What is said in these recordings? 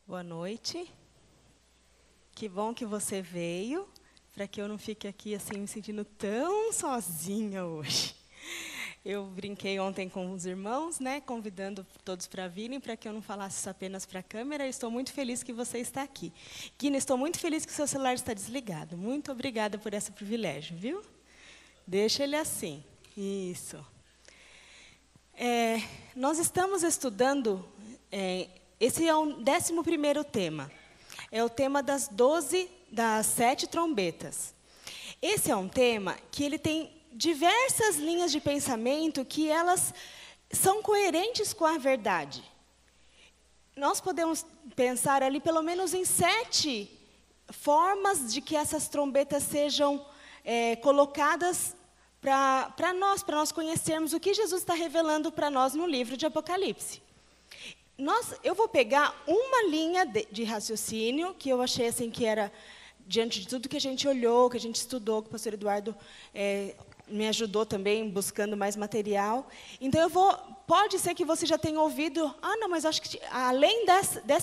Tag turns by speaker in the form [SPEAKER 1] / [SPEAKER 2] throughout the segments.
[SPEAKER 1] Boa noite. Que bom que você veio, para que eu não fique aqui assim me sentindo tão sozinha hoje. Eu brinquei ontem com os irmãos, né, convidando todos para virem, para que eu não falasse isso apenas para a câmera. Estou muito feliz que você está aqui. Guina, estou muito feliz que o seu celular está desligado. Muito obrigada por esse privilégio, viu? Deixa ele assim. Isso. Nós estamos estudando, esse é o 11º tema. É o tema das 7 trombetas. Esse é um tema que ele tem diversas linhas de pensamento que elas são coerentes com a verdade. Nós podemos pensar ali pelo menos em 7 formas de que essas trombetas sejam colocadas para nós conhecermos o que Jesus está revelando para nós no livro de Apocalipse. Eu vou pegar uma linha de raciocínio que eu achei assim que era, diante de tudo que a gente olhou, que a gente estudou, que o pastor Eduardo me ajudou também, buscando mais material. Então, pode ser que você já tenha ouvido, não, mas acho que além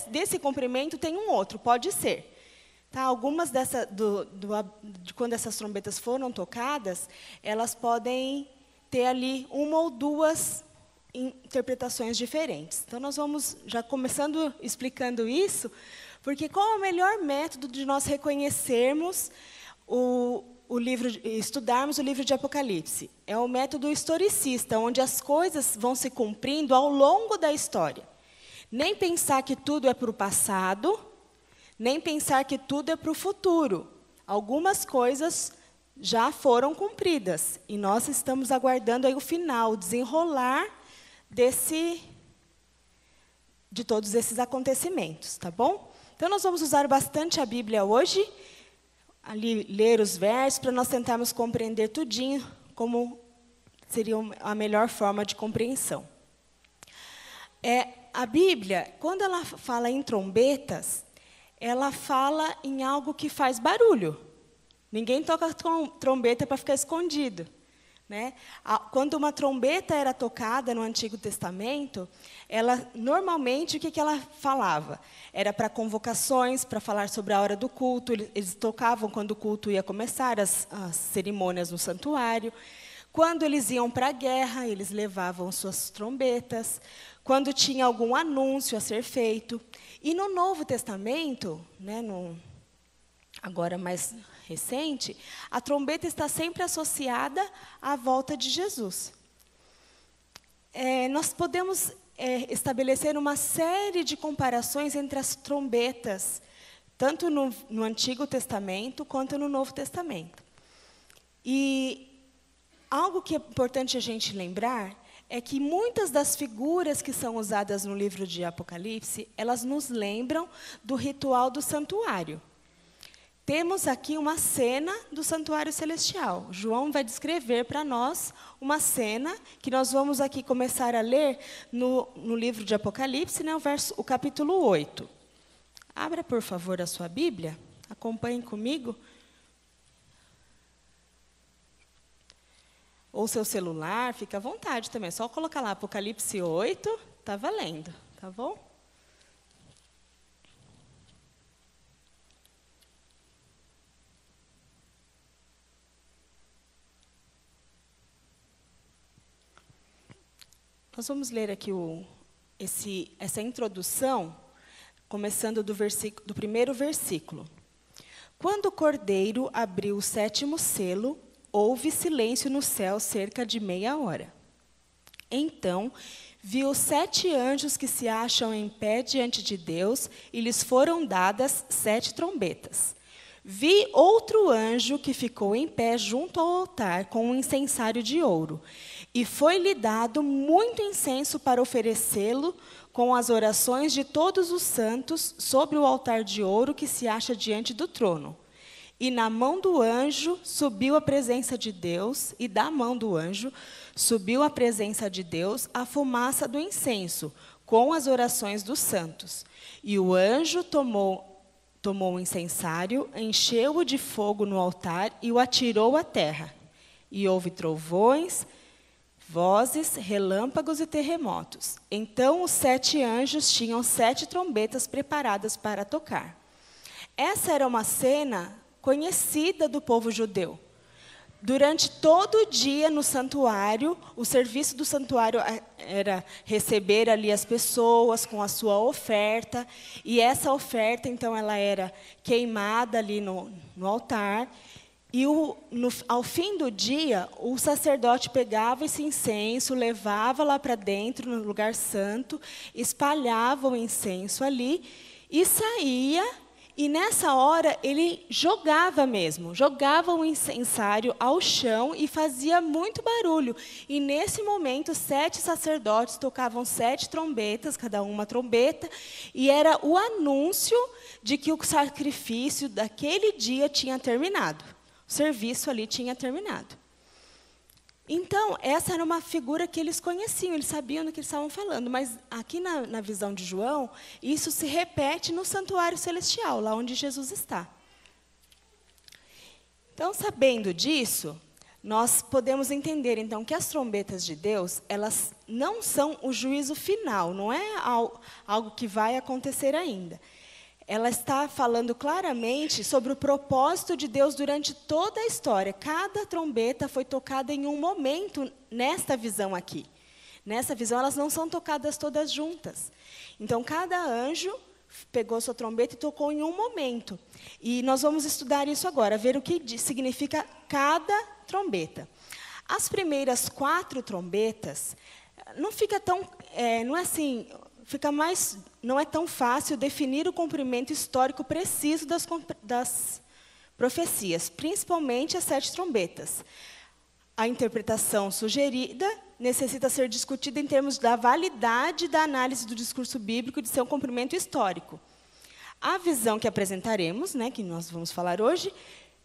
[SPEAKER 1] desse comprimento tem um outro, pode ser. Tá, algumas de quando essas trombetas foram tocadas, elas podem ter ali uma ou duas interpretações diferentes. Então, nós vamos já começando explicando isso, porque qual é o melhor método de nós reconhecermos estudarmos o livro de Apocalipse? É o método historicista, onde as coisas vão se cumprindo ao longo da história. Nem pensar que tudo é para o passado, nem pensar que tudo é para o futuro. Algumas coisas já foram cumpridas, e nós estamos aguardando aí o final, o desenrolar de todos esses acontecimentos, tá bom? Então, nós vamos usar bastante a Bíblia hoje, ali ler os versos, para nós tentarmos compreender tudinho, como seria a melhor forma de compreensão. A Bíblia, quando ela fala em trombetas, ela fala em algo que faz barulho. Ninguém toca trombeta para ficar escondido, né? Quando uma trombeta era tocada no Antigo Testamento, normalmente, o que ela falava? Era para convocações, para falar sobre a hora do culto. Eles tocavam quando o culto ia começar, as cerimônias no santuário. Quando eles iam para a guerra, eles levavam suas trombetas. Quando tinha algum anúncio a ser feito. E no Novo Testamento, né, agora mais recente, a trombeta está sempre associada à volta de Jesus. Nós podemos estabelecer uma série de comparações entre as trombetas, tanto no Antigo Testamento quanto no Novo Testamento. E algo que é importante a gente lembrar é que muitas das figuras que são usadas no livro de Apocalipse, elas nos lembram do ritual do santuário. Temos aqui uma cena do santuário celestial. João vai descrever para nós uma cena que nós vamos aqui começar a ler no livro de Apocalipse, né, o capítulo 8. Abra, por favor, a sua Bíblia. Acompanhe comigo. Ou seu celular, fica à vontade também. É só colocar lá Apocalipse 8, está valendo, tá bom? Nós vamos ler aqui essa introdução, começando do primeiro versículo. Quando o Cordeiro abriu o 7º selo, houve silêncio no céu cerca de meia hora. Então, vi os 7 anjos que se acham em pé diante de Deus, e lhes foram dadas 7 trombetas. Vi outro anjo que ficou em pé junto ao altar com um incensário de ouro, e foi-lhe dado muito incenso para oferecê-lo com as orações de todos os santos sobre o altar de ouro que se acha diante do trono. E na mão do anjo subiu a presença de Deus, e da mão do anjo subiu a presença de Deus a fumaça do incenso, com as orações dos santos. E o anjo tomou o incensário, encheu-o de fogo no altar e o atirou à terra. E houve trovões, vozes, relâmpagos e terremotos. Então os 7 anjos tinham 7 trombetas preparadas para tocar. Essa era uma cena conhecida do povo judeu. Durante todo o dia no santuário, o serviço do santuário era receber ali as pessoas com a sua oferta, e essa oferta, então, ela era queimada ali no altar, e ao fim do dia, o sacerdote pegava esse incenso, levava lá para dentro, no lugar santo, espalhava o incenso ali, e saía. E nessa hora, ele jogava o incensário ao chão e fazia muito barulho. E nesse momento, 7 sacerdotes tocavam 7 trombetas, cada uma trombeta, e era o anúncio de que o sacrifício daquele dia tinha terminado. O serviço ali tinha terminado. Então, essa era uma figura que eles conheciam, eles sabiam do que eles estavam falando, mas aqui na visão de João, isso se repete no santuário celestial, lá onde Jesus está. Então, sabendo disso, nós podemos entender, então, que as trombetas de Deus, elas não são o juízo final, não é algo que vai acontecer ainda. Ela está falando claramente sobre o propósito de Deus durante toda a história. Cada trombeta foi tocada em um momento nesta visão aqui. Nessa visão, elas não são tocadas todas juntas. Então, cada anjo pegou sua trombeta e tocou em um momento. E nós vamos estudar isso agora, ver o que significa cada trombeta. As primeiras 4 trombetas, não fica tão... não é assim... não é tão fácil definir o comprimento histórico preciso das profecias, principalmente as 7 trombetas. A interpretação sugerida necessita ser discutida em termos da validade da análise do discurso bíblico e de seu comprimento histórico. A visão que apresentaremos, que nós vamos falar hoje,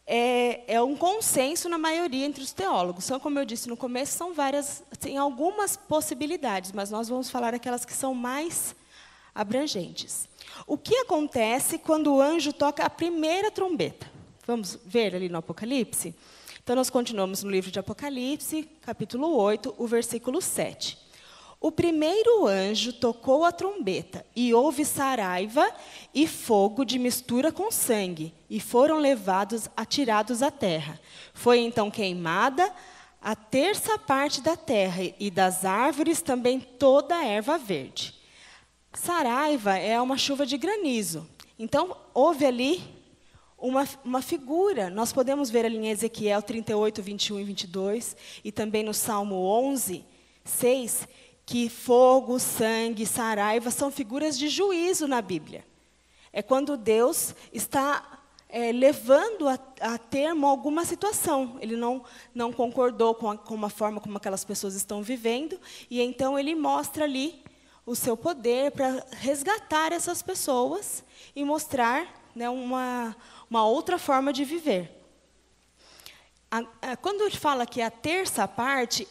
[SPEAKER 1] é um consenso na maioria entre os teólogos. São, como eu disse no começo, são várias, tem algumas possibilidades, mas nós vamos falar aquelas que são mais abrangentes. O que acontece quando o anjo toca a primeira trombeta? Vamos ver ali no Apocalipse? Então, nós continuamos no livro de Apocalipse, capítulo 8, o versículo 7. O primeiro anjo tocou a trombeta, e houve saraiva e fogo de mistura com sangue, e foram atirados à terra. Foi então queimada a 1/3 parte da terra, e das árvores também toda a erva verde. Saraiva é uma chuva de granizo. Então, houve ali uma figura. Nós podemos ver ali em Ezequiel 38, 21 e 22, e também no Salmo 11, 6, que fogo, sangue, saraiva são figuras de juízo na Bíblia. É quando Deus está levando a termo alguma situação. Ele não concordou com a forma como aquelas pessoas estão vivendo, e então ele mostra ali o seu poder para resgatar essas pessoas e mostrar uma outra forma de viver. Quando ele fala que a 1/3 parte,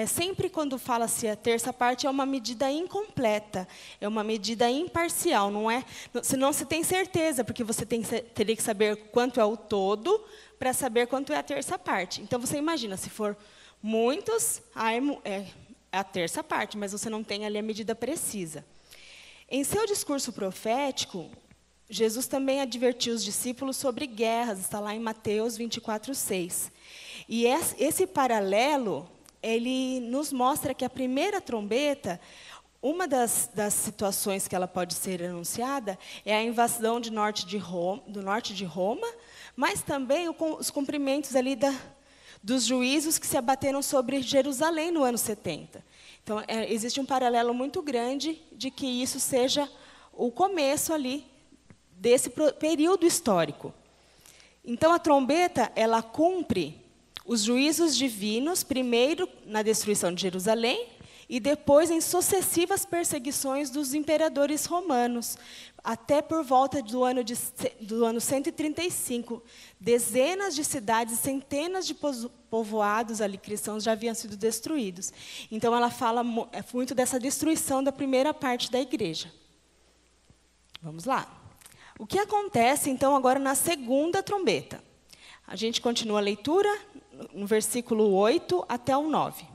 [SPEAKER 1] sempre quando fala-se a 1/3 parte, é uma medida incompleta, é uma medida imparcial, não é? Senão você tem certeza, porque você teria que saber quanto é o todo para saber quanto é a 1/3 parte. Então, você imagina, se for muitos, é a 1/3 parte, mas você não tem ali a medida precisa. Em seu discurso profético, Jesus também advertiu os discípulos sobre guerras, está lá em Mateus 24, 6. E esse paralelo, ele nos mostra que a primeira trombeta, uma das situações que ela pode ser anunciada, é a invasão do norte de Roma, mas também os cumprimentos ali dos juízos que se abateram sobre Jerusalém no ano 70. Então, existe um paralelo muito grande de que isso seja o começo ali desse período histórico. Então, a trombeta, ela cumpre os juízos divinos, primeiro na destruição de Jerusalém, e depois em sucessivas perseguições dos imperadores romanos, até por volta do ano 135. Dezenas de cidades, centenas de povoados ali cristãos já haviam sido destruídos. Então, ela fala muito dessa destruição da primeira parte da igreja. Vamos lá. O que acontece, então, agora na segunda trombeta? A gente continua a leitura no versículo 8 até o 9.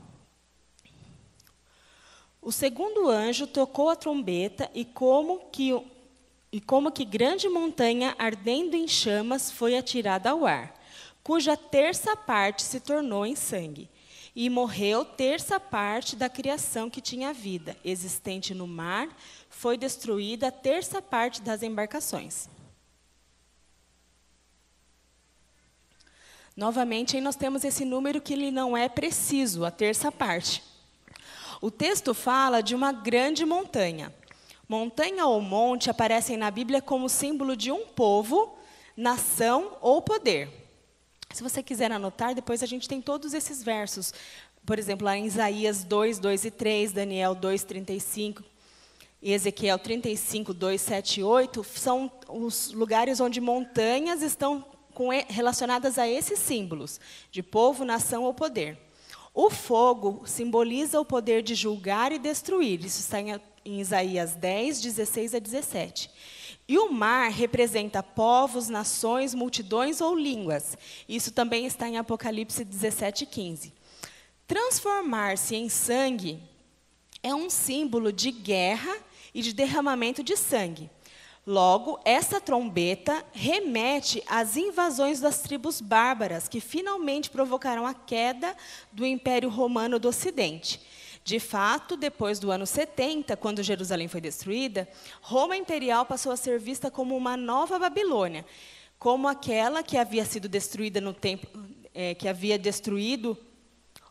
[SPEAKER 1] O segundo anjo tocou a trombeta e como que grande montanha ardendo em chamas foi atirada ao ar, cuja terça parte se tornou em sangue. E morreu terça parte da criação que tinha vida, existente no mar, foi destruída a terça parte das embarcações. Novamente, aí nós temos esse número que ele não é preciso, a terça parte. O texto fala de uma grande montanha. Montanha ou monte aparecem na Bíblia como símbolo de um povo, nação ou poder. Se você quiser anotar, depois a gente tem todos esses versos. Por exemplo, lá em Isaías 2, 2 e 3, Daniel 2, 35, e Ezequiel 35, 2, 7 e 8, são os lugares onde montanhas estão relacionadas a esses símbolos, de povo, nação ou poder. O fogo simboliza o poder de julgar e destruir. Isso está em Isaías 10, 16 a 17. E o mar representa povos, nações, multidões ou línguas. Isso também está em Apocalipse 17, 15. Transformar-se em sangue é um símbolo de guerra e de derramamento de sangue. Logo, essa trombeta remete às invasões das tribos bárbaras, que finalmente provocaram a queda do Império Romano do Ocidente. De fato, depois do ano 70, quando Jerusalém foi destruída, Roma Imperial passou a ser vista como uma nova Babilônia, como aquela que havia sido destruída no templo, que havia destruído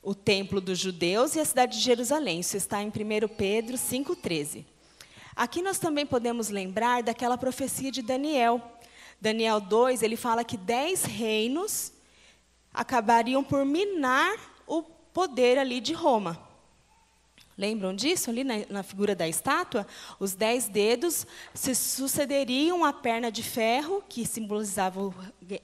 [SPEAKER 1] o templo dos judeus e a cidade de Jerusalém. Isso está em 1 Pedro 5,13. Aqui nós também podemos lembrar daquela profecia de Daniel. Daniel 2, ele fala que 10 reinos acabariam por minar o poder ali de Roma. Lembram disso? Ali na figura da estátua, os 10 dedos se sucederiam à perna de ferro, que simbolizava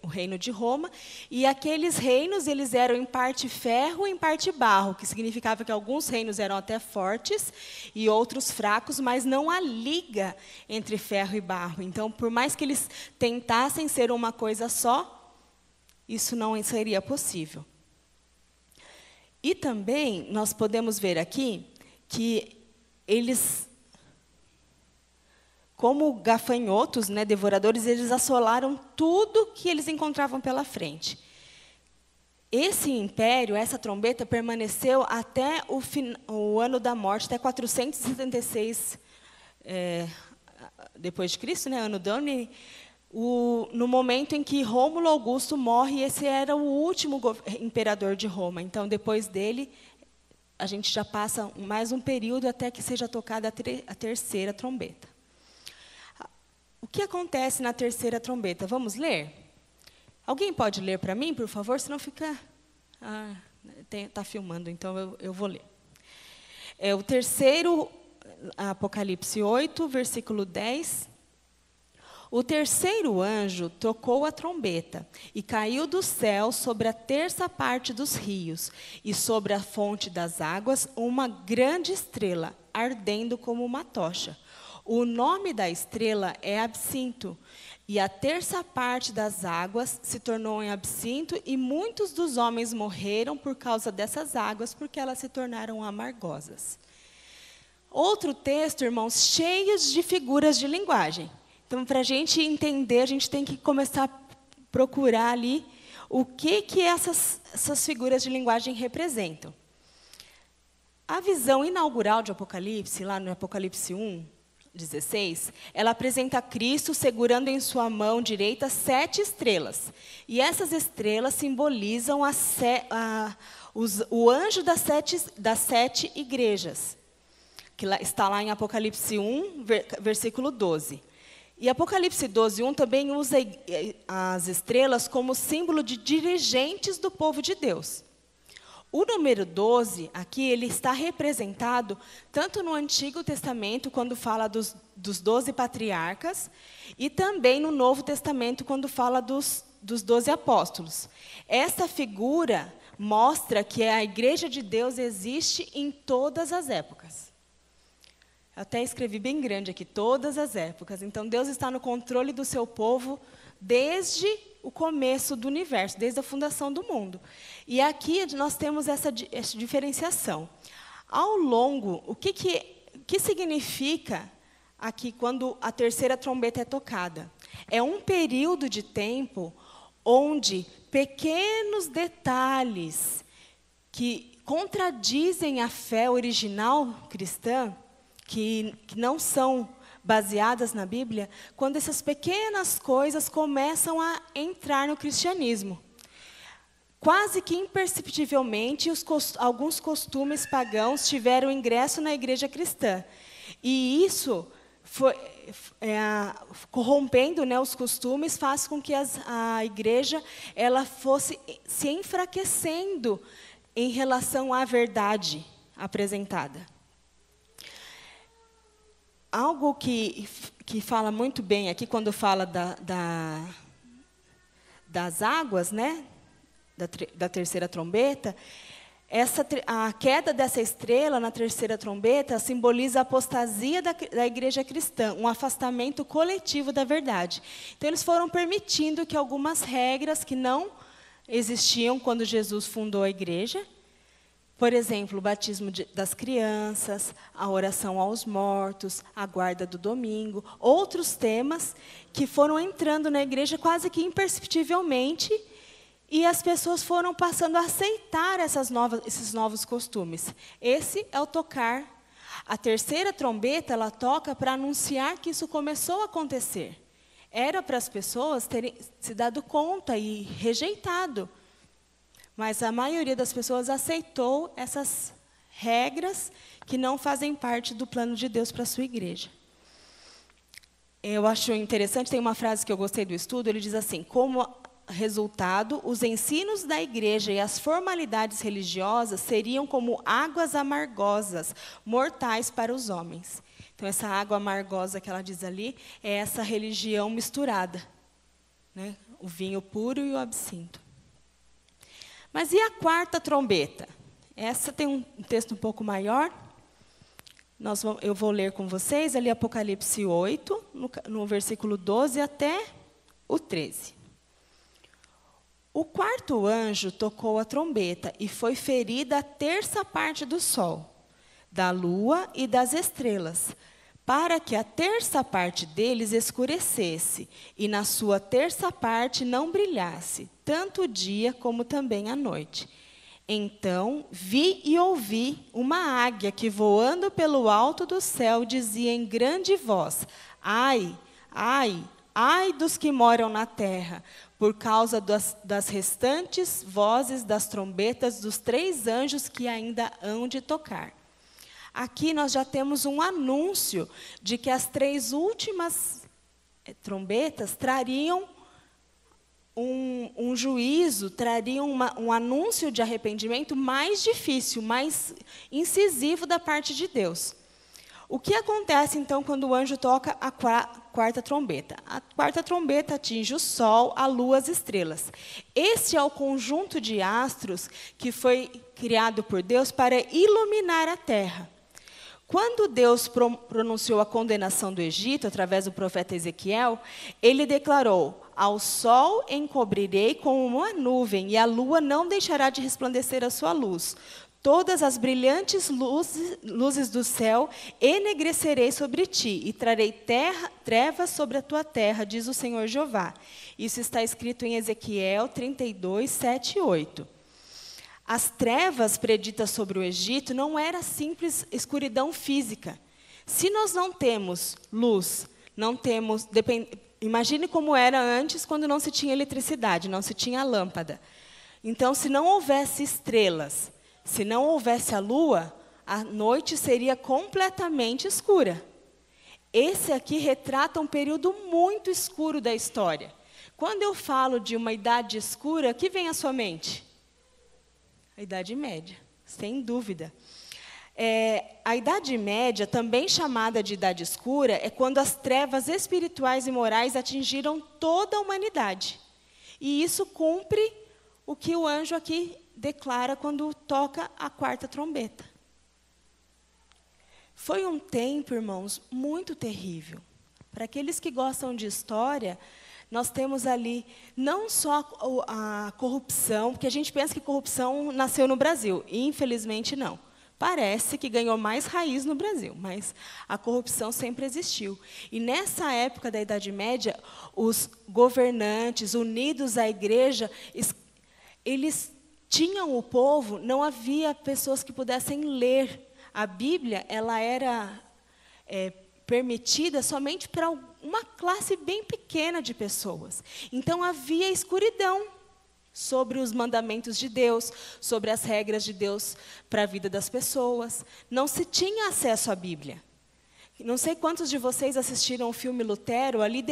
[SPEAKER 1] o reino de Roma, e aqueles reinos, eles eram em parte ferro e em parte barro, que significava que alguns reinos eram até fortes e outros fracos, mas não há liga entre ferro e barro. Então, por mais que eles tentassem ser uma coisa só, isso não seria possível. E também nós podemos ver aqui que eles, como gafanhotos, né, devoradores, eles assolaram tudo que eles encontravam pela frente. Esse império, essa trombeta, permaneceu até o ano da morte, até 476 depois de Cristo, né, ano Domini, no momento em que Rômulo Augusto morre. Esse era o último imperador de Roma. Então, depois dele, a gente já passa mais um período até que seja tocada a terceira trombeta. O que acontece na terceira trombeta? Vamos ler? Alguém pode ler para mim, por favor? Senão fica... Está filmando, então eu vou ler. O terceiro, Apocalipse 8, versículo 10... O terceiro anjo tocou a trombeta, e caiu do céu sobre a terça parte dos rios, e sobre a fonte das águas, uma grande estrela, ardendo como uma tocha. O nome da estrela é Absinto, e a terça parte das águas se tornou em absinto, e muitos dos homens morreram por causa dessas águas, porque elas se tornaram amargosas. Outro texto, irmãos, cheios de figuras de linguagem. Então, para a gente entender, a gente tem que começar a procurar ali o que essas figuras de linguagem representam. A visão inaugural de Apocalipse, lá no Apocalipse 1, 16, ela apresenta Cristo segurando em sua mão direita 7 estrelas. E essas estrelas simbolizam o anjo das sete igrejas, que está lá em Apocalipse 1, versículo 12. E Apocalipse 12, 1 também usa as estrelas como símbolo de dirigentes do povo de Deus. O número 12, aqui, ele está representado tanto no Antigo Testamento, quando fala dos 12 patriarcas, e também no Novo Testamento, quando fala dos 12 apóstolos. Essa figura mostra que a Igreja de Deus existe em todas as épocas. Até escrevi bem grande aqui, todas as épocas. Então, Deus está no controle do seu povo desde o começo do universo, desde a fundação do mundo. E aqui nós temos essa diferenciação. Ao longo, o que significa aqui quando a terceira trombeta é tocada? É um período de tempo onde pequenos detalhes que contradizem a fé original cristã, que não são baseadas na Bíblia, quando essas pequenas coisas começam a entrar no cristianismo. Quase que imperceptivelmente, alguns costumes pagãos tiveram ingresso na igreja cristã. E isso, corrompendo, né, os costumes, faz com que a igreja ela fosse se enfraquecendo em relação à verdade apresentada. Algo que fala muito bem aqui, quando fala das águas, né, da terceira trombeta, a queda dessa estrela na terceira trombeta simboliza a apostasia da igreja cristã, um afastamento coletivo da verdade. Então, eles foram permitindo que algumas regras que não existiam quando Jesus fundou a igreja, por exemplo, o batismo das crianças, a oração aos mortos, a guarda do domingo, outros temas que foram entrando na igreja quase que imperceptivelmente, e as pessoas foram passando a aceitar esses novos costumes. Esse é o tocar. A terceira trombeta, ela toca para anunciar que isso começou a acontecer. Era para as pessoas terem se dado conta e rejeitado. Mas a maioria das pessoas aceitou essas regras que não fazem parte do plano de Deus para a sua igreja. Eu acho interessante, tem uma frase que eu gostei do estudo, ele diz assim: como resultado, os ensinos da igreja e as formalidades religiosas seriam como águas amargosas, mortais para os homens. Então, essa água amargosa que ela diz ali é essa religião misturada, né? O vinho puro e o absinto. Mas e a quarta trombeta? Essa tem um texto um pouco maior. Eu vou ler com vocês ali Apocalipse 8, no versículo 12 até o 13. O quarto anjo tocou a trombeta e foi ferida a terça parte do sol, da lua e das estrelas, para que a terça parte deles escurecesse, e na sua terça parte não brilhasse, tanto o dia como também a noite. Então vi e ouvi uma águia que, voando pelo alto do céu, dizia em grande voz: ai, ai, ai dos que moram na terra, por causa das restantes vozes das trombetas dos 3 anjos que ainda hão de tocar. Aqui nós já temos um anúncio de que as 3 últimas trombetas trariam um juízo, trariam um anúncio de arrependimento mais difícil, mais incisivo da parte de Deus. O que acontece, então, quando o anjo toca a quarta trombeta? A quarta trombeta atinge o sol, a lua, as estrelas. Este é o conjunto de astros que foi criado por Deus para iluminar a terra. Quando Deus pronunciou a condenação do Egito, através do profeta Ezequiel, ele declarou: ao sol encobrirei com uma nuvem, e a lua não deixará de resplandecer a sua luz. Todas as brilhantes luzes do céu enegrecerei sobre ti, e trarei trevas sobre a tua terra, diz o Senhor Jeová. Isso está escrito em Ezequiel 32, 7 e 8. As trevas preditas sobre o Egito não era simples escuridão física. Se nós não temos luz, não temos... Imagine como era antes, quando não se tinha eletricidade, não se tinha lâmpada. Então, se não houvesse estrelas, se não houvesse a lua, a noite seria completamente escura. Esse aqui retrata um período muito escuro da história. Quando eu falo de uma idade escura, o que vem à sua mente? A Idade Média, sem dúvida. A Idade Média, também chamada de Idade Escura, é quando as trevas espirituais e morais atingiram toda a humanidade. E isso cumpre o que o anjo aqui declara quando toca a quarta trombeta. Foi um tempo, irmãos, muito terrível. Para aqueles que gostam de história, nós temos ali não só a corrupção, porque a gente pensa que corrupção nasceu no Brasil, e infelizmente não. parece que ganhou mais raiz no Brasil, mas a corrupção sempre existiu. E nessa época da Idade Média, os governantes, unidos à igreja, eles tinham o povo, não havia pessoas que pudessem ler. A Bíblia, ela era permitida somente para uma classe bem pequena de pessoas. Então, havia escuridão sobre os mandamentos de Deus, sobre as regras de Deus para a vida das pessoas. Não se tinha acesso à Bíblia. Não sei quantos de vocês assistiram o filme Lutero, ali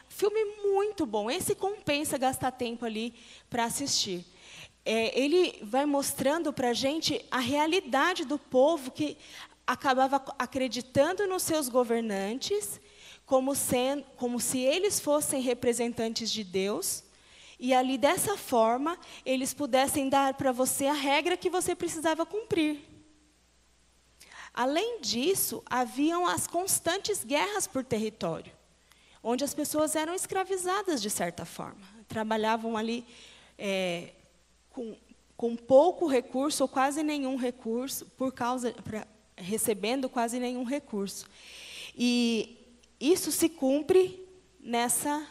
[SPEAKER 1] filme muito bom. Esse compensa gastar tempo ali para assistir. Ele vai mostrando para a gente a realidade do povo que acabava acreditando nos seus governantes, como se eles fossem representantes de Deus, e ali, dessa forma, eles pudessem dar para você a regra que você precisava cumprir. Além disso, haviam as constantes guerras por território, onde as pessoas eram escravizadas de certa forma. Trabalhavam ali com pouco recurso, ou quase nenhum recurso, recebendo quase nenhum recurso. E isso se cumpre nessa...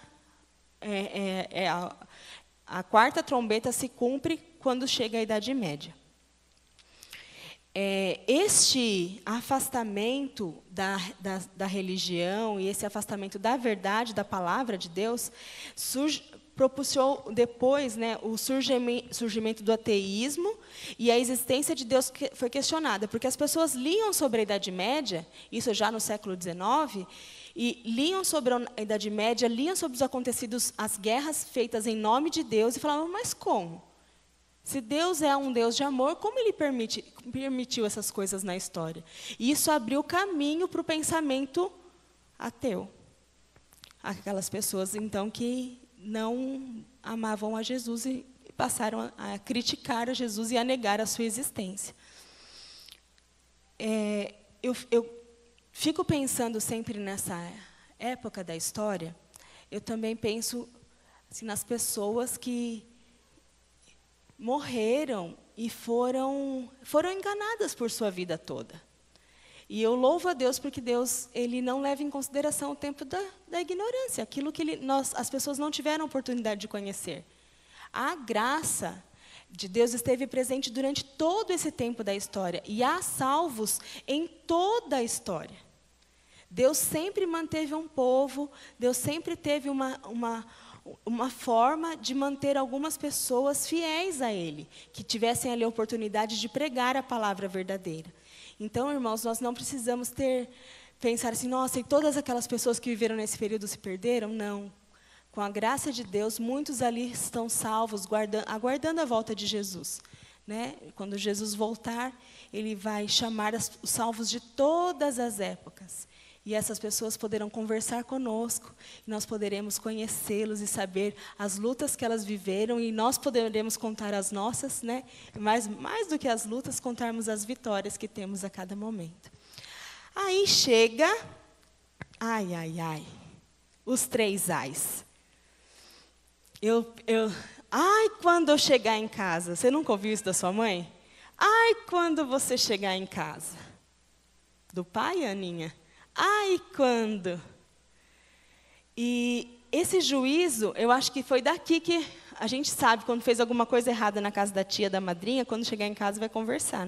[SPEAKER 1] a quarta trombeta se cumpre quando chega a Idade Média. Este afastamento da religião e esse afastamento da verdade, da palavra de Deus, propulsou depois, o surgimento do ateísmo, e a existência de Deus foi questionada, porque as pessoas liam sobre a Idade Média, isso já no século XIX, e liam sobre a Idade Média, liam sobre os acontecidos, as guerras feitas em nome de Deus, e falavam, mas como? Se Deus é um Deus de amor, como Ele permitiu essas coisas na história? E isso abriu caminho para o pensamento ateu. Aquelas pessoas, então, que não amavam a Jesus e passaram a criticar a Jesus e a negar a sua existência. Eu fico pensando sempre nessa época da história, eu também penso assim, nas pessoas que morreram e foram enganadas por sua vida toda. E eu louvo a Deus porque Deus ele não leva em consideração o tempo da ignorância, aquilo que as pessoas não tiveram oportunidade de conhecer. A graça de Deus esteve presente durante todo esse tempo da história, e há salvos em toda a história. Deus sempre manteve um povo, Deus sempre teve uma forma de manter algumas pessoas fiéis a Ele, que tivessem ali a oportunidade de pregar a palavra verdadeira. Então, irmãos, nós não precisamos pensar assim, nossa, e todas aquelas pessoas que viveram nesse período se perderam? Não. Com a graça de Deus, muitos ali estão salvos, aguardando a volta de Jesus. Quando Jesus voltar, Ele vai chamar os salvos de todas as épocas. E essas pessoas poderão conversar conosco, e nós poderemos conhecê-los e saber as lutas que elas viveram, e nós poderemos contar as nossas, mas mais do que as lutas, contarmos as vitórias que temos a cada momento. Aí chega, os 3 ais. Quando eu chegar em casa, você nunca ouviu isso da sua mãe? Quando você chegar em casa. Do pai, Aninha? Quando? E esse juízo, eu acho que foi daqui que a gente sabe, quando fez alguma coisa errada na casa da tia, da madrinha, quando chegar em casa vai conversar,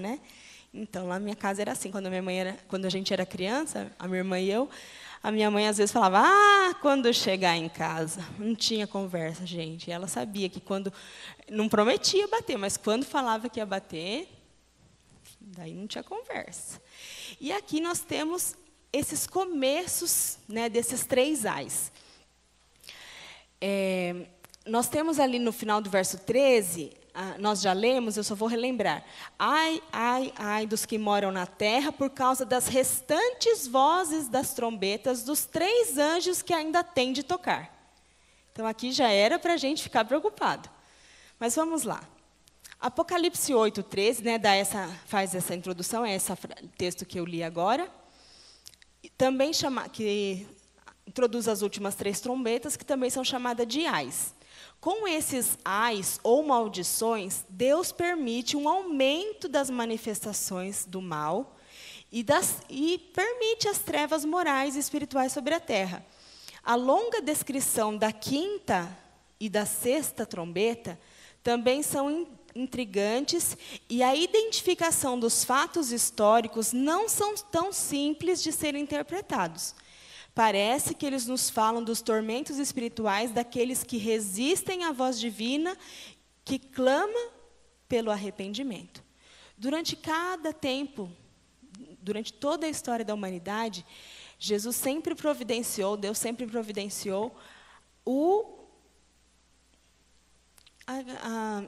[SPEAKER 1] Então, lá na minha casa era assim, quando a gente era criança, a minha irmã e eu, a minha mãe às vezes falava, quando eu chegar em casa. Não tinha conversa, gente. Ela sabia que quando, não prometia bater, mas quando falava que ia bater, daí não tinha conversa. E aqui nós temos esses começos, desses 3 ais. Nós temos ali no final do verso 13, nós já lemos, eu só vou relembrar. Ai dos que moram na terra, por causa das restantes vozes das trombetas dos 3 anjos que ainda têm de tocar. Então, aqui já era para a gente ficar preocupado. Mas vamos lá. Apocalipse 8:13, faz essa introdução, é esse texto que eu li agora. Que introduz as últimas 3 trombetas, que também são chamadas de ais. Com esses ais ou maldições, Deus permite um aumento das manifestações do mal e permite as trevas morais e espirituais sobre a terra. A longa descrição da quinta e da sexta trombeta também são intrigantes, e a identificação dos fatos históricos não são tão simples de serem interpretados. Parece que eles nos falam dos tormentos espirituais daqueles que resistem à voz divina, que clama pelo arrependimento. Durante cada tempo, durante toda a história da humanidade, Jesus sempre providenciou, Deus sempre providenciou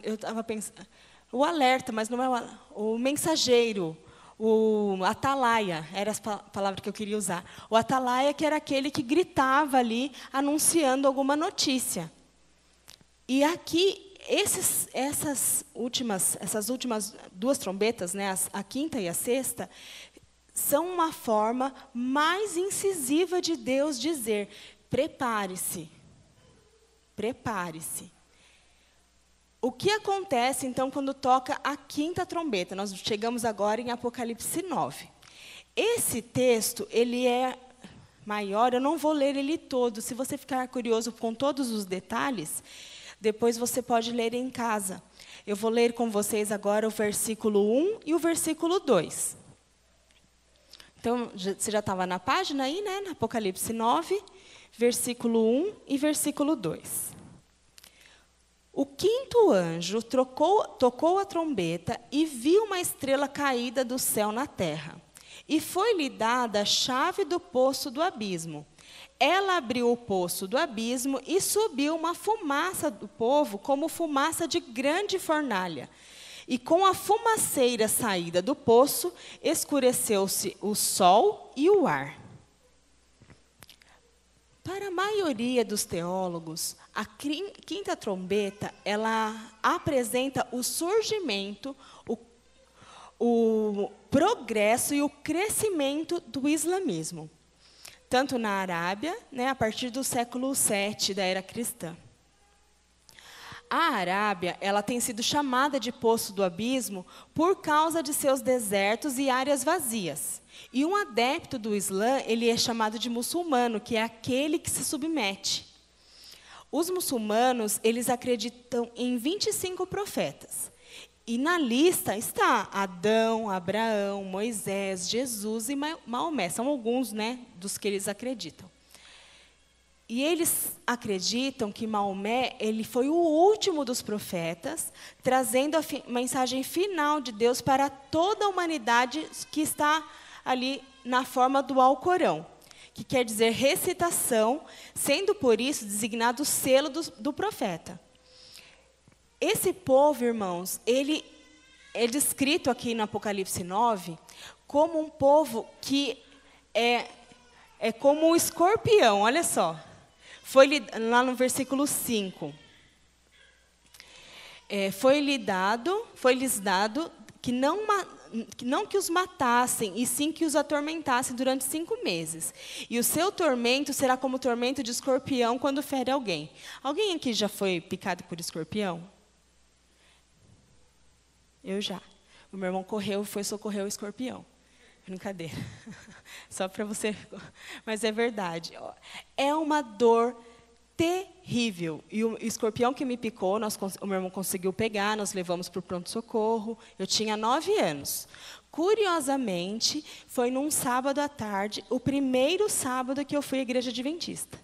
[SPEAKER 1] eu estava pensando, o alerta, mas não é o mensageiro, o atalaia, era a palavra que eu queria usar. O atalaia, que era aquele que gritava ali, anunciando alguma notícia. E aqui, essas últimas duas trombetas, né, a quinta e a sexta, são uma forma mais incisiva de Deus dizer: prepare-se, prepare-se. O que acontece, então, quando toca a quinta trombeta? Nós chegamos agora em Apocalipse 9. Esse texto, ele é maior, eu não vou ler ele todo. Se você ficar curioso com todos os detalhes, depois você pode ler em casa. Eu vou ler com vocês agora o versículo 1 e o versículo 2. Então, você já estava na página aí, né? No Apocalipse 9, versículo 1 e versículo 2. O quinto anjo tocou a trombeta e viu uma estrela caída do céu na terra. E foi-lhe dada a chave do poço do abismo. Ela abriu o poço do abismo e subiu uma fumaça do povo como fumaça de grande fornalha. E com a fumaceira saída do poço, escureceu-se o sol e o ar. Para a maioria dos teólogos, a quinta trombeta, ela apresenta o surgimento, o progresso e o crescimento do islamismo. Tanto na Arábia, né, a partir do século VII da era cristã. A Arábia, ela tem sido chamada de Poço do Abismo por causa de seus desertos e áreas vazias. E um adepto do Islã, ele é chamado de muçulmano, que é aquele que se submete. Os muçulmanos, eles acreditam em 25 profetas. E na lista está Adão, Abraão, Moisés, Jesus e Maomé. São alguns, né, dos que eles acreditam. E eles acreditam que Maomé, ele foi o último dos profetas, trazendo a mensagem final de Deus para toda a humanidade, que está ali na forma do Alcorão, que quer dizer recitação, sendo por isso designado o selo do profeta. Esse povo, irmãos, ele é descrito aqui no Apocalipse 9 como um povo que é como um escorpião, olha só. Foi lá no versículo 5. Foi-lhes dado que não que os matassem, e sim que os atormentassem durante 5 meses. E o seu tormento será como o tormento de escorpião quando fere alguém. Alguém aqui já foi picado por escorpião? Eu já. O meu irmão foi socorrer o escorpião. Brincadeira. Só para você... Mas é verdade. É uma dor terrível. E o escorpião que me picou, o meu irmão conseguiu pegar, nós levamos para o pronto-socorro. Eu tinha 9 anos. Curiosamente, foi num sábado à tarde, o primeiro sábado que eu fui à igreja adventista.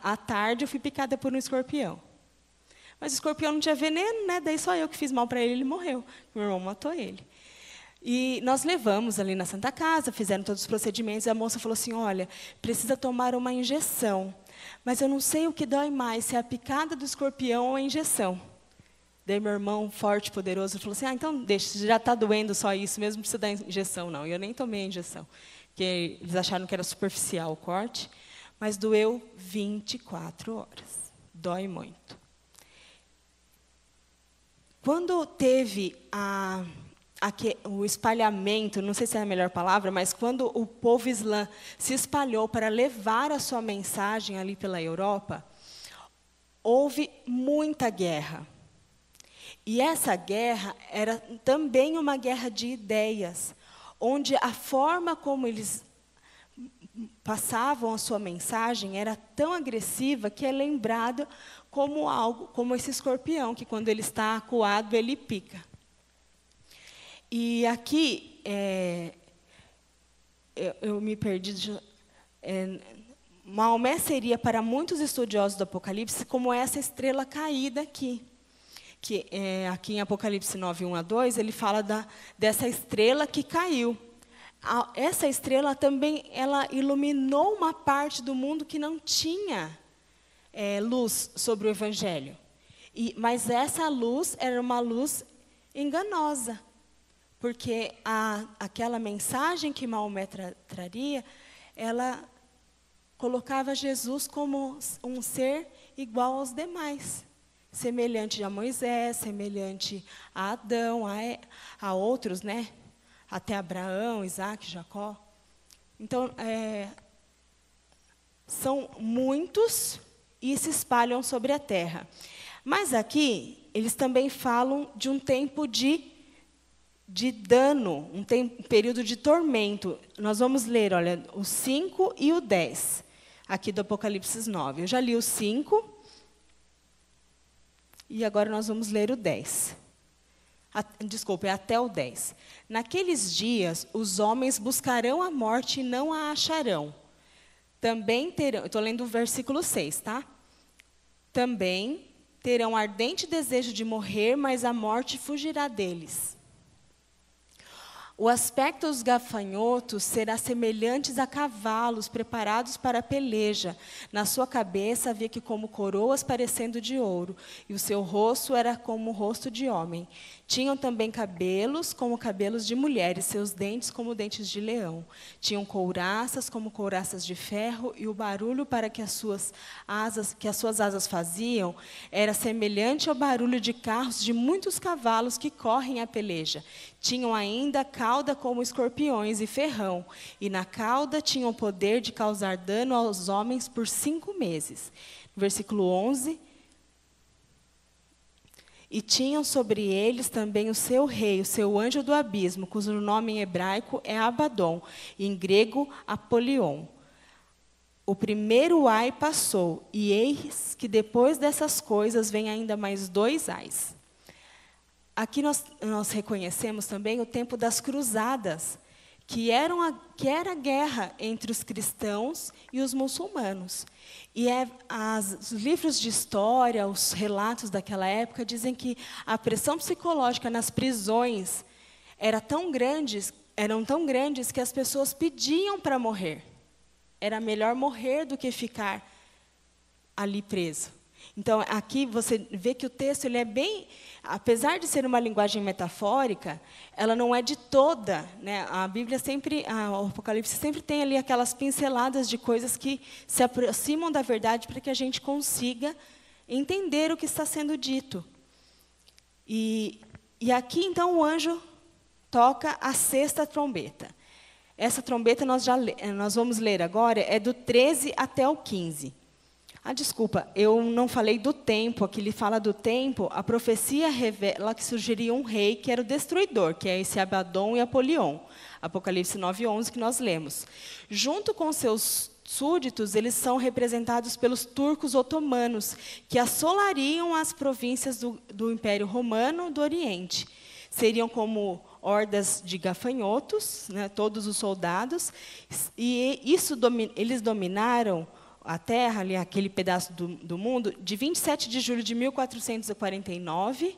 [SPEAKER 1] À tarde, eu fui picada por um escorpião. Mas o escorpião não tinha veneno, né? Daí só eu que fiz mal para ele, ele morreu. Meu irmão matou ele. E nós levamos ali na Santa Casa, fizeram todos os procedimentos, e a moça falou assim, olha, precisa tomar uma injeção, mas eu não sei o que dói mais, se é a picada do escorpião ou a injeção. Daí meu irmão, forte, poderoso, falou assim, então deixa, já está doendo só isso, mesmo não precisa dar injeção, não. E eu nem tomei a injeção, porque eles acharam que era superficial o corte, mas doeu 24 horas. Dói muito. Quando teve o espalhamento, não sei se é a melhor palavra, mas quando o povo islã se espalhou para levar a sua mensagem ali pela Europa, houve muita guerra. E essa guerra era também uma guerra de ideias, onde a forma como eles passavam a sua mensagem era tão agressiva que é lembrado como algo, como esse escorpião, que quando ele está acuado, ele pica. E aqui, eu me perdi. Maomé seria, para muitos estudiosos do Apocalipse, como essa estrela caída aqui. Que, aqui em Apocalipse 9, 1-2, ele fala dessa estrela que caiu. Essa estrela também ela iluminou uma parte do mundo que não tinha luz sobre o Evangelho. Mas essa luz era uma luz enganosa, porque aquela mensagem que Maomé traria, ela colocava Jesus como um ser igual aos demais, semelhante a Moisés, semelhante a Adão, a outros, né? Até Abraão, Isaac, Jacó. Então, são muitos e se espalham sobre a terra. Mas aqui, eles também falam de um tempo de dano, um período de tormento. Nós vamos ler, olha, o 5 e o 10, aqui do Apocalipse 9. Eu já li o 5, e agora nós vamos ler o 10. Desculpe, até o 10. Naqueles dias, os homens buscarão a morte e não a acharão. Também terão, estou lendo o versículo 6, tá? Também terão ardente desejo de morrer, mas a morte fugirá deles. O aspecto dos gafanhotos será semelhante a cavalos preparados para a peleja. Na sua cabeça havia que como coroas parecendo de ouro, e o seu rosto era como o rosto de homem. Tinham também cabelos como cabelos de mulher, e seus dentes como dentes de leão. Tinham couraças como couraças de ferro, e o barulho para que as suas asas faziam era semelhante ao barulho de carros de muitos cavalos que correm a peleja. Tinham ainda cauda como escorpiões e ferrão, e na cauda tinham o poder de causar dano aos homens por 5 meses. Versículo 11. E tinham sobre eles também o seu rei, o seu anjo do abismo, cujo nome em hebraico é Abaddon, e em grego Apolion. O primeiro ai passou, e eis que depois dessas coisas vem ainda mais 2 ais. Aqui nós reconhecemos também o tempo das cruzadas, que era a guerra entre os cristãos e os muçulmanos. E os livros de história, os relatos daquela época, dizem que a pressão psicológica nas prisões eram tão grandes que as pessoas pediam para morrer. Era melhor morrer do que ficar ali preso. Então, aqui você vê que o texto ele é bem, apesar de ser uma linguagem metafórica, ela não é de toda, né? A Bíblia o Apocalipse sempre tem ali aquelas pinceladas de coisas que se aproximam da verdade para que a gente consiga entender o que está sendo dito. E aqui, então, o anjo toca a 6ª trombeta. Essa trombeta nós vamos ler agora, é do 13 até o 15. Desculpa, eu não falei do tempo. Aqui ele fala do tempo. A profecia revela que surgiria um rei que era o destruidor, que é esse Abaddon e Apolion. Apocalipse 9:11 que nós lemos. Junto com seus súditos, eles são representados pelos turcos otomanos, que assolariam as províncias do Império Romano do Oriente. Seriam como hordas de gafanhotos, né, todos os soldados, e eles dominaram a Terra, ali, aquele pedaço do mundo, de 27 de julho de 1449,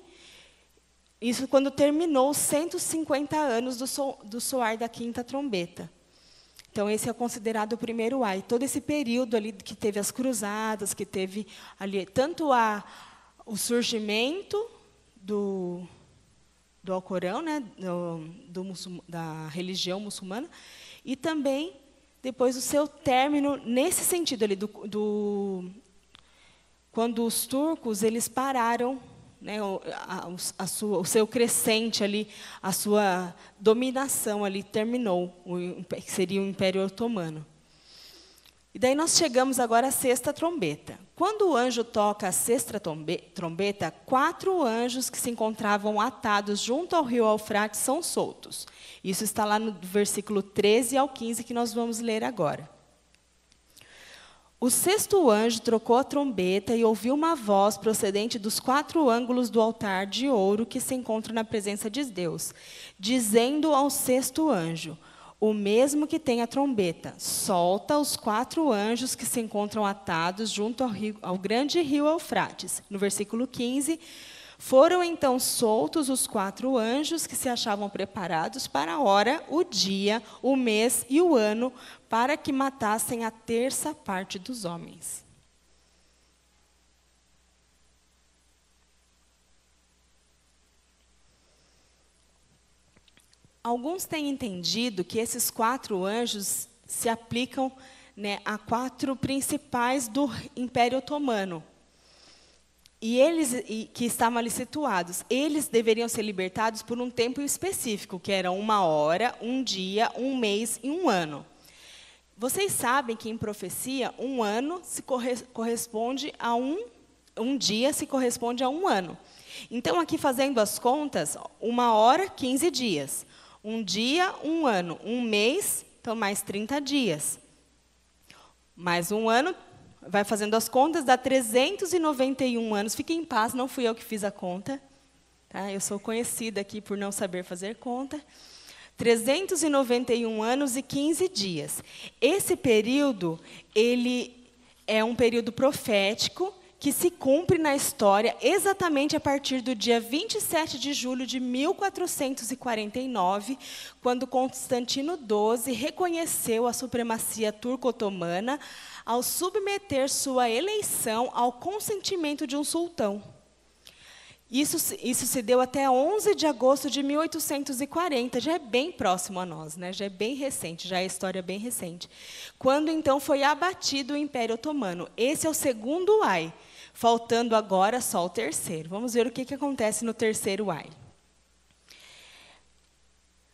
[SPEAKER 1] isso quando terminou os 150 anos do soar da 5ª trombeta. Então, esse é considerado o primeiro ai. Todo esse período ali que teve as cruzadas, que teve ali tanto o surgimento do Alcorão, né, da religião muçulmana, e também depois o seu término nesse sentido ali quando os turcos eles pararam, né, o seu crescente ali, a sua dominação ali terminou, que seria o Império Otomano. E daí nós chegamos agora à 6ª trombeta. Quando o anjo toca a sexta trombeta, 4 anjos que se encontravam atados junto ao rio Eufrates são soltos. Isso está lá no versículo 13 ao 15, que nós vamos ler agora. O sexto anjo trocou a trombeta e ouviu uma voz procedente dos 4 ângulos do altar de ouro que se encontra na presença de Deus, dizendo ao sexto anjo, o mesmo que tem a trombeta, solta os 4 anjos que se encontram atados junto ao grande rio Eufrates. No versículo 15, foram então soltos os 4 anjos que se achavam preparados para a hora, o dia, o mês e o ano, para que matassem a terça parte dos homens. Alguns têm entendido que esses 4 anjos se aplicam, né, a 4 principais do Império Otomano. E eles, que estavam ali situados, eles deveriam ser libertados por um tempo específico, que era 1 hora, 1 dia, 1 mês e 1 ano. Vocês sabem que em profecia, 1 ano se corresponde a um dia se corresponde a 1 ano. Então, aqui fazendo as contas, 1 hora, 15 dias. 1 dia, 1 ano. 1 mês, então mais 30 dias. Mais 1 ano, vai fazendo as contas, dá 391 anos. Fique em paz, não fui eu que fiz a conta. Tá? Eu sou conhecida aqui por não saber fazer conta. 391 anos e 15 dias. Esse período, ele é um período profético que se cumpre na história exatamente a partir do dia 27 de julho de 1449, quando Constantino XII reconheceu a supremacia turco-otomana ao submeter sua eleição ao consentimento de um sultão. Isso se deu até 11 de agosto de 1840, já é bem próximo a nós, né? Já é bem recente, já é história bem recente. Quando, então, foi abatido o Império Otomano. Esse é o segundo Ai, faltando agora só o terceiro. Vamos ver o que acontece no terceiro Ai.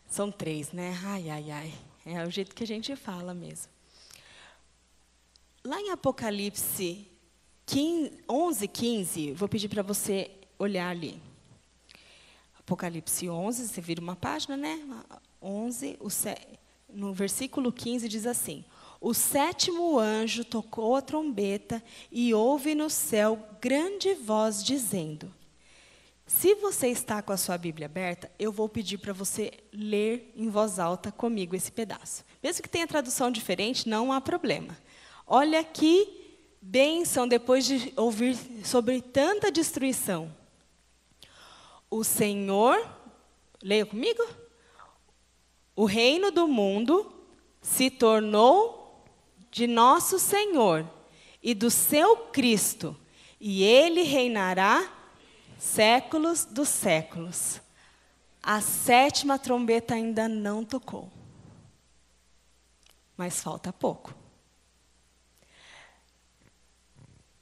[SPEAKER 1] São 3, né? Ai, ai, ai. É o jeito que a gente fala mesmo. Lá em Apocalipse 11:15, vou pedir para você olhar ali. Apocalipse 11, você vira uma página, né? 11, no versículo 15 diz assim: o 7º anjo tocou a trombeta e houve no céu grande voz dizendo. Se você está com a sua Bíblia aberta, eu vou pedir para você ler em voz alta comigo esse pedaço. Mesmo que tenha tradução diferente, não há problema. Olha que bênção depois de ouvir sobre tanta destruição. O Senhor, leia comigo, o reino do mundo se tornou de nosso Senhor e do seu Cristo, e ele reinará séculos dos séculos. A 7ª trombeta ainda não tocou, mas falta pouco.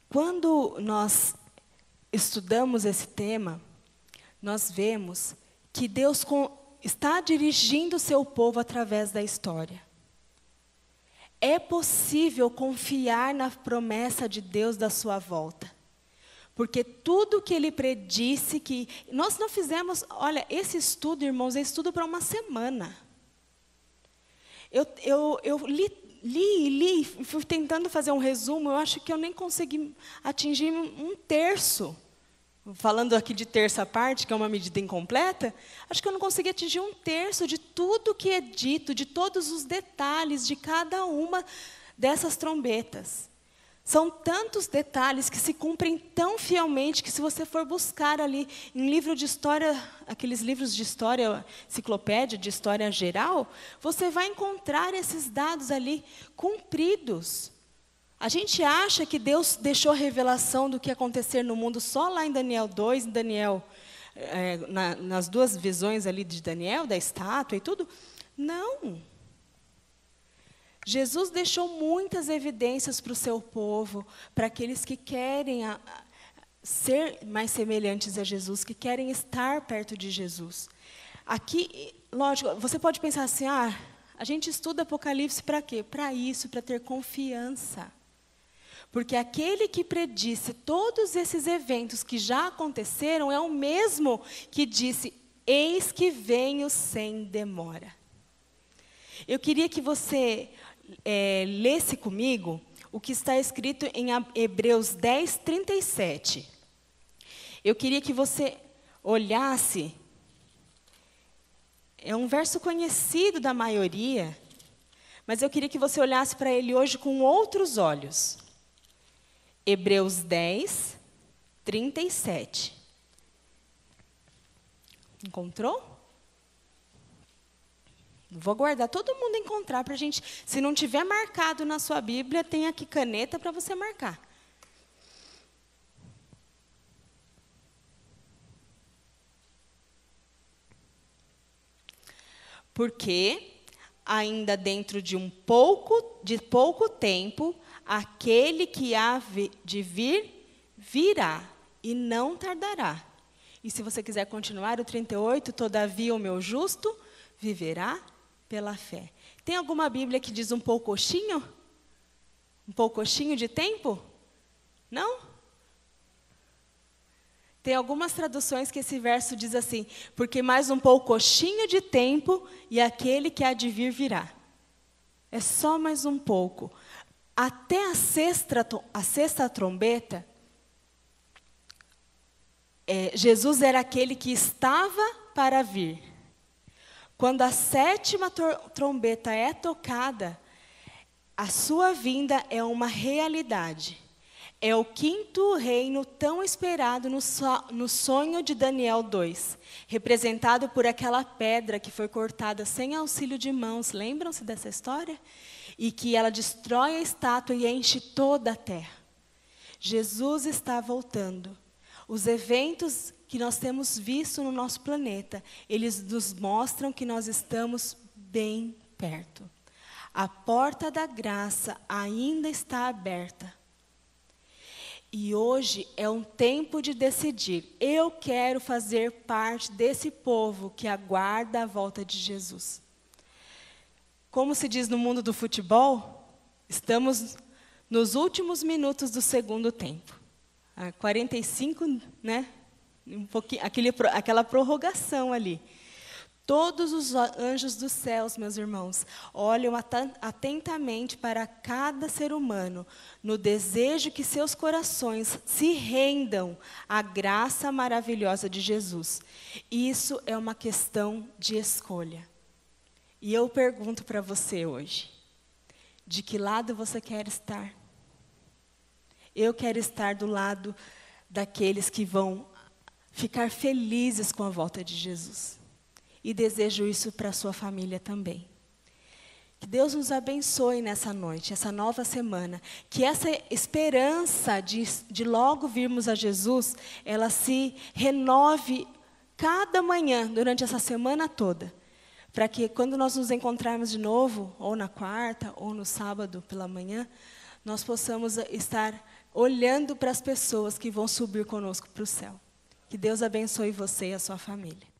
[SPEAKER 1] Quando nós estudamos esse tema, nós vemos que Deus está dirigindo o seu povo através da história. É possível confiar na promessa de Deus da sua volta. Porque tudo que Ele predisse que... Nós não fizemos... Olha, esse estudo, irmãos, é estudo para uma semana. Eu li, fui tentando fazer um resumo, eu acho que eu nem consegui atingir 1/3. Falando aqui de terça parte, que é uma medida incompleta, acho que eu não consegui atingir 1/3 de tudo que é dito, de todos os detalhes de cada uma dessas trombetas. São tantos detalhes que se cumprem tão fielmente que, se você for buscar ali em livro de história, aqueles livros de história, enciclopédia de história geral, você vai encontrar esses dados ali cumpridos. A gente acha que Deus deixou a revelação do que ia acontecer no mundo só lá em Daniel 2, em Daniel, nas 2 visões ali de Daniel, da estátua e tudo. Não. Jesus deixou muitas evidências para o seu povo, para aqueles que querem ser mais semelhantes a Jesus, que querem estar perto de Jesus. Aqui, lógico, você pode pensar assim, a gente estuda Apocalipse para quê? Para isso, para ter confiança. Porque aquele que predisse todos esses eventos que já aconteceram é o mesmo que disse: eis que venho sem demora. Eu queria que você lesse comigo o que está escrito em Hebreus 10, 37. Eu queria que você olhasse. É um verso conhecido da maioria, mas eu queria que você olhasse para ele hoje com outros olhos. Hebreus 10, 37. Encontrou? Vou aguardar todo mundo encontrar para a gente. Se não tiver marcado na sua Bíblia, tem aqui caneta para você marcar. Porque ainda dentro de pouco tempo, aquele que há de vir, virá, e não tardará. E se você quiser continuar, o 38, todavia o meu justo viverá pela fé. Tem alguma Bíblia que diz um poucochinho? Um poucochinho de tempo? Não? Tem algumas traduções que esse verso diz assim: porque mais um poucochinho de tempo e aquele que há de vir virá. É só mais um pouco. Até a sexta trombeta, Jesus era aquele que estava para vir. Quando a sétima trombeta é tocada, a sua vinda é uma realidade. É o quinto reino tão esperado no sonho de Daniel 2, representado por aquela pedra que foi cortada sem auxílio de mãos. Lembram-se dessa história? E que ela destrói a estátua e enche toda a terra. Jesus está voltando. Os eventos que nós temos visto no nosso planeta, eles nos mostram que nós estamos bem perto. A porta da graça ainda está aberta. E hoje é um tempo de decidir. Eu quero fazer parte desse povo que aguarda a volta de Jesus. Como se diz no mundo do futebol, estamos nos últimos minutos do segundo tempo. 45, né? Aquela prorrogação ali. Todos os anjos dos céus, meus irmãos, olham atentamente para cada ser humano, no desejo que seus corações se rendam à graça maravilhosa de Jesus. Isso é uma questão de escolha. E eu pergunto para você hoje, de que lado você quer estar? Eu quero estar do lado daqueles que vão ficar felizes com a volta de Jesus. E desejo isso para a sua família também. Que Deus nos abençoe nessa noite, essa nova semana. Que essa esperança de logo virmos a Jesus, ela se renove cada manhã, durante essa semana toda. Para que quando nós nos encontrarmos de novo, ou na quarta, ou no sábado pela manhã, nós possamos estar olhando para as pessoas que vão subir conosco para o céu. Que Deus abençoe você e a sua família.